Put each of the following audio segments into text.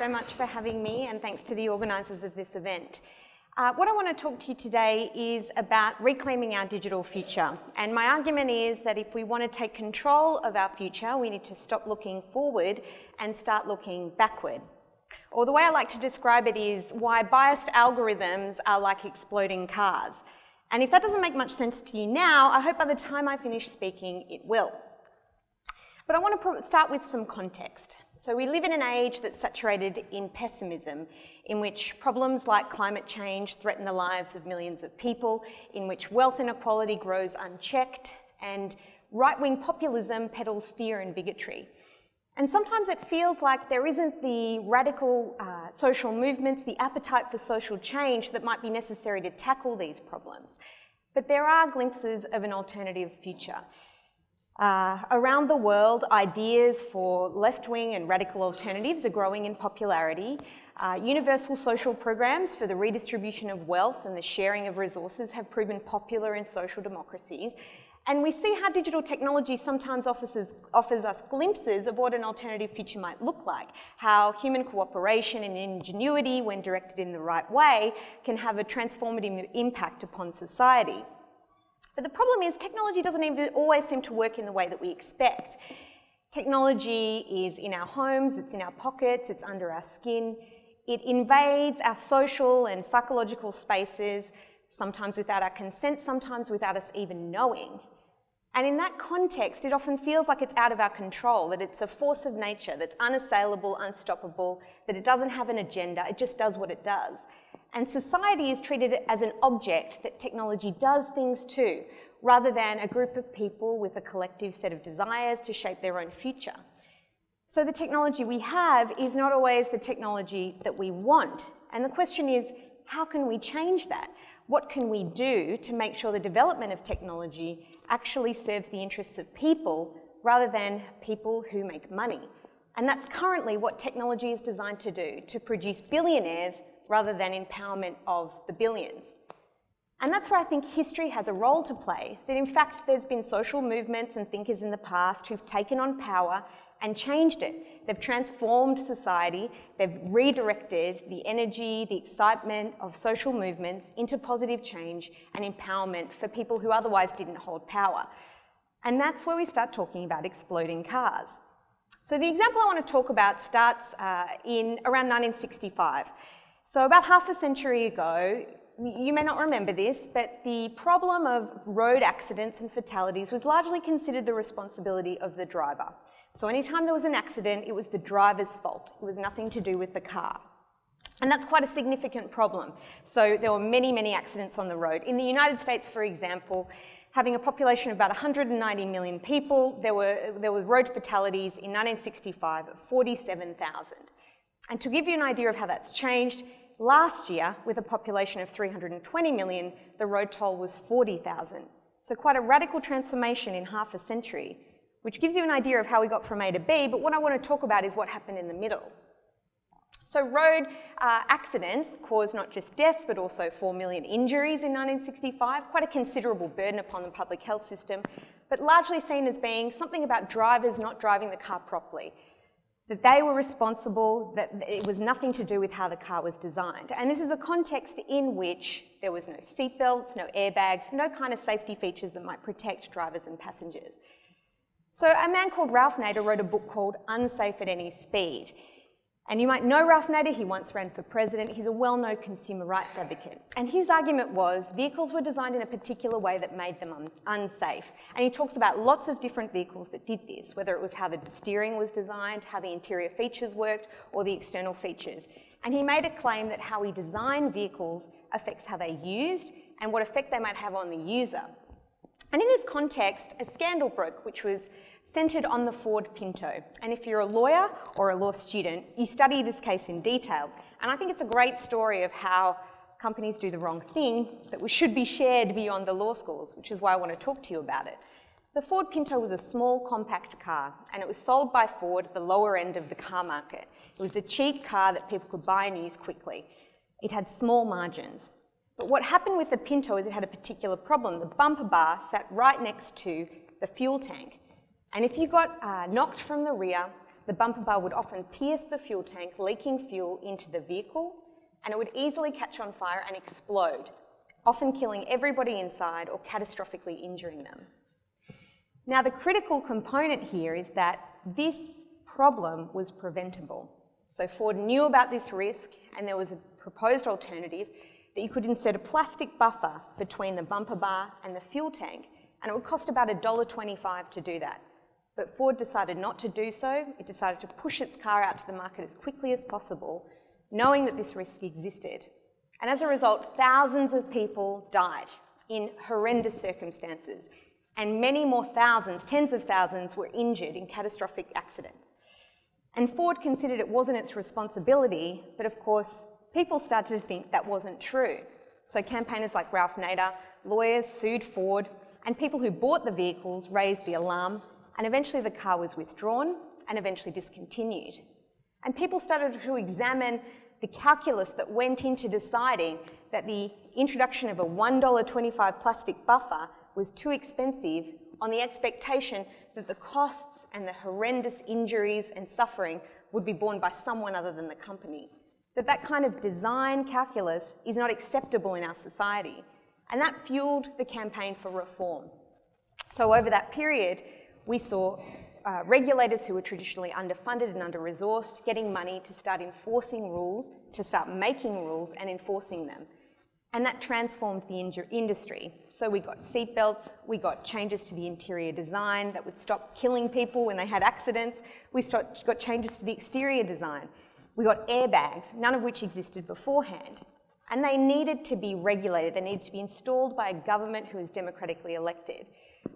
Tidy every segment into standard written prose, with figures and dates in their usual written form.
so much for having me, and thanks to the organisers of this event. What I want to talk to you today is about reclaiming our digital future. And my argument is that if we want to take control of our future, we need to stop looking forward and start looking backward. Or the way I like to describe it is why biased algorithms are like exploding cars. And if that doesn't make much sense to you now, I hope by the time I finish speaking, it will. But I want to start with some context. So we live in an age that's saturated in pessimism, in which problems like climate change threaten the lives of millions of people, in which wealth inequality grows unchecked, and right-wing populism peddles fear and bigotry. And sometimes it feels like there isn't the radical social movements, the appetite for social change that might be necessary to tackle these problems. But there are glimpses of an alternative future. Around the world, ideas for left-wing and radical alternatives are growing in popularity. Universal social programs for the redistribution of wealth and the sharing of resources have proven popular in social democracies. And we see how digital technology sometimes offers us glimpses of what an alternative future might look like, how human cooperation and ingenuity, when directed in the right way, can have a transformative impact upon society. But the problem is technology doesn't even always seem to work in the way that we expect. Technology is in our homes, it's in our pockets, it's under our skin. It invades our social and psychological spaces, sometimes without our consent, sometimes without us even knowing. And in that context, it often feels like it's out of our control, that it's a force of nature that's unassailable, unstoppable, that it doesn't have an agenda, it just does what it does. And society is treated as an object that technology does things to, rather than a group of people with a collective set of desires to shape their own future. So the technology we have is not always the technology that we want. And the question is, how can we change that? What can we do to make sure the development of technology actually serves the interests of people rather than people who make money? And that's currently what technology is designed to do, to produce billionaires rather than empowerment of the billions. And that's where I think history has a role to play, that in fact there's been social movements and thinkers in the past who've taken on power and changed it. They've transformed society, they've redirected the energy, the excitement of social movements into positive change and empowerment for people who otherwise didn't hold power. And that's where we start talking about exploding cars. So the example I want to talk about starts in around 1965. So about half a century ago, you may not remember this, but the problem of road accidents and fatalities was largely considered the responsibility of the driver. So anytime there was an accident, it was the driver's fault. It was nothing to do with the car. And that's quite a significant problem. So there were many, many accidents on the road. In the United States, for example, having a population of about 190 million people, there were road fatalities in 1965 of 47,000. And to give you an idea of how that's changed, last year, with a population of 320 million, the road toll was 40,000. So quite a radical transformation in half a century, which gives you an idea of how we got from A to B, but what I want to talk about is what happened in the middle. So road accidents caused not just deaths, but also 4 million injuries in 1965, quite a considerable burden upon the public health system, but largely seen as being something about drivers not driving the car properly, that they were responsible, that it was nothing to do with how the car was designed. And this is a context in which there was no seatbelts, no airbags, no kind of safety features that might protect drivers and passengers. So a man called Ralph Nader wrote a book called Unsafe at Any Speed. And you might know Ralph Nader, he once ran for president. He's a well-known consumer rights advocate. And his argument was vehicles were designed in a particular way that made them unsafe. And he talks about lots of different vehicles that did this, whether it was how the steering was designed, how the interior features worked, or the external features. And he made a claim that how we design vehicles affects how they're used and what effect they might have on the user. And in this context, a scandal broke, which was centred on the Ford Pinto. And if you're a lawyer or a law student, you study this case in detail. And I think it's a great story of how companies do the wrong thing that should be shared beyond the law schools, which is why I want to talk to you about it. The Ford Pinto was a small, compact car, and it was sold by Ford at the lower end of the car market. It was a cheap car that people could buy and use quickly. It had small margins. But what happened with the Pinto is it had a particular problem. The bumper bar sat right next to the fuel tank. And if you got knocked from the rear, the bumper bar would often pierce the fuel tank, leaking fuel into the vehicle, and it would easily catch on fire and explode, often killing everybody inside or catastrophically injuring them. Now, the critical component here is that this problem was preventable. So Ford knew about this risk, and there was a proposed alternative that you could insert a plastic buffer between the bumper bar and the fuel tank, and it would cost about $1.25 to do that. But Ford decided not to do so. It decided to push its car out to the market as quickly as possible, knowing that this risk existed. And as a result, thousands of people died in horrendous circumstances, and many more thousands, tens of thousands, were injured in catastrophic accidents. And Ford considered it wasn't its responsibility, but of course, people started to think that wasn't true. So campaigners like Ralph Nader, lawyers sued Ford, and people who bought the vehicles raised the alarm, and eventually the car was withdrawn and eventually discontinued. And people started to examine the calculus that went into deciding that the introduction of a $1.25 plastic buffer was too expensive, on the expectation that the costs and the horrendous injuries and suffering would be borne by someone other than the company. That kind of design calculus is not acceptable in our society. And that fueled the campaign for reform. So over that period, we saw regulators who were traditionally underfunded and under-resourced getting money to start enforcing rules, to start making rules and enforcing them. And that transformed the industry. So we got seatbelts, we got changes to the interior design that would stop killing people when they had accidents, we got changes to the exterior design, we got airbags, none of which existed beforehand. And they needed to be regulated, they needed to be installed by a government who is democratically elected.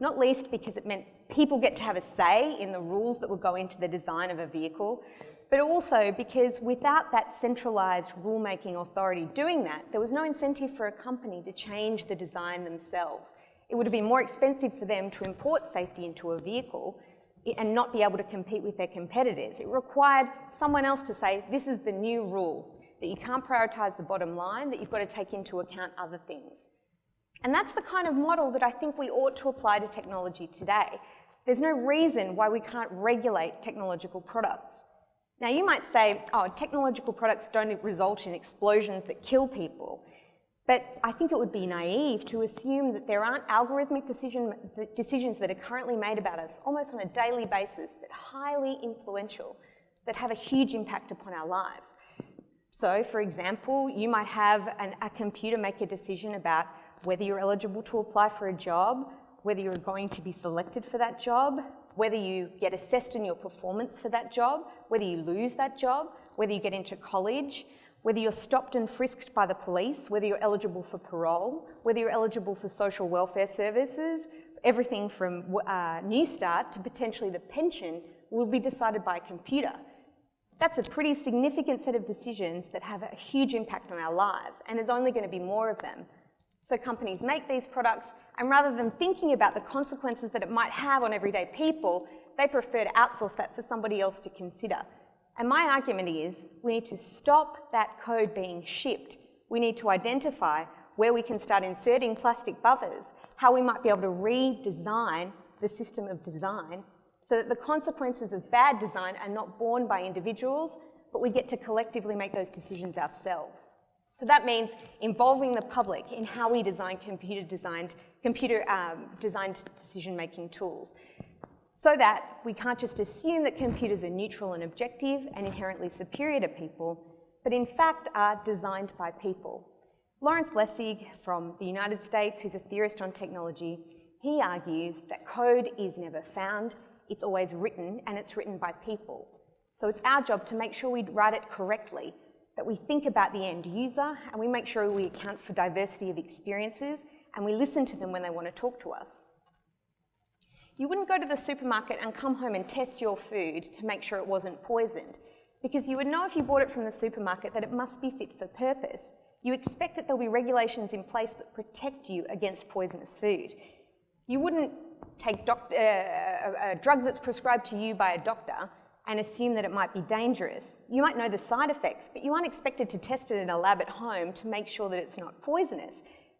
Not least because it meant people get to have a say in the rules that would go into the design of a vehicle, but also because without that centralised rulemaking authority doing that, there was no incentive for a company to change the design themselves. It would have been more expensive for them to import safety into a vehicle and not be able to compete with their competitors. It required someone else to say, this is the new rule, that you can't prioritise the bottom line, that you've got to take into account other things. And that's the kind of model that I think we ought to apply to technology today. There's no reason why we can't regulate technological products. Now you might say, oh, technological products don't result in explosions that kill people. But I think it would be naive to assume that there aren't algorithmic decisions that are currently made about us almost on a daily basis that are highly influential, that have a huge impact upon our lives. So, for example, you might have a computer make a decision about whether you're eligible to apply for a job, whether you're going to be selected for that job, whether you get assessed in your performance for that job, whether you lose that job, whether you get into college, whether you're stopped and frisked by the police, whether you're eligible for parole, whether you're eligible for social welfare services, everything from New Start to potentially the pension will be decided by a computer. That's a pretty significant set of decisions that have a huge impact on our lives, and there's only going to be more of them. So companies make these products, and rather than thinking about the consequences that it might have on everyday people, they prefer to outsource that for somebody else to consider. And my argument is we need to stop that code being shipped. We need to identify where we can start inserting plastic buffers, how we might be able to redesign the system of design so that the consequences of bad design are not borne by individuals, but we get to collectively make those decisions ourselves. So that means involving the public in how we design computer-designed decision-making tools, so that we can't just assume that computers are neutral and objective and inherently superior to people, but in fact are designed by people. Lawrence Lessig from the United States, who's a theorist on technology, he argues that code is never found, it's always written, and it's written by people. So it's our job to make sure we write it correctly, that we think about the end user, and we make sure we account for diversity of experiences, and we listen to them when they want to talk to us. You wouldn't go to the supermarket and come home and test your food to make sure it wasn't poisoned, because you would know if you bought it from the supermarket that it must be fit for purpose. You expect that there'll be regulations in place that protect you against poisonous food. You wouldn't take a drug that's prescribed to you by a doctor and assume that it might be dangerous. You might know the side effects, but you aren't expected to test it in a lab at home to make sure that it's not poisonous,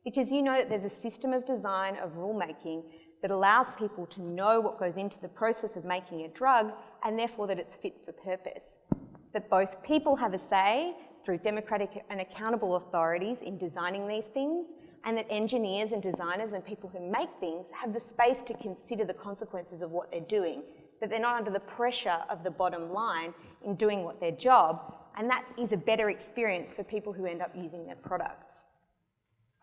because you know that there's a system of design, of rulemaking, that allows people to know what goes into the process of making a drug and therefore that it's fit for purpose. That both people have a say through democratic and accountable authorities in designing these things, and that engineers and designers and people who make things have the space to consider the consequences of what they're doing, that they're not under the pressure of the bottom line in doing what their job, and that is a better experience for people who end up using their products.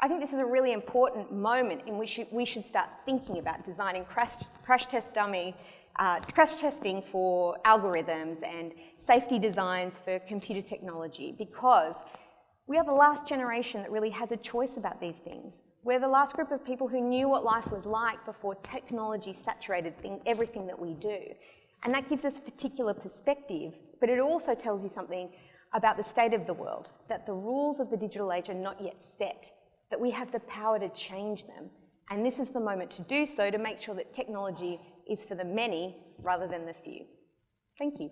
I think this is a really important moment in which we should start thinking about designing crash testing for algorithms and safety designs for computer technology, because we are the last generation that really has a choice about these things. We're the last group of people who knew what life was like before technology saturated everything that we do. And that gives us a particular perspective, but it also tells you something about the state of the world, that the rules of the digital age are not yet set, that we have the power to change them. And this is the moment to do so, to make sure that technology is for the many rather than the few. Thank you.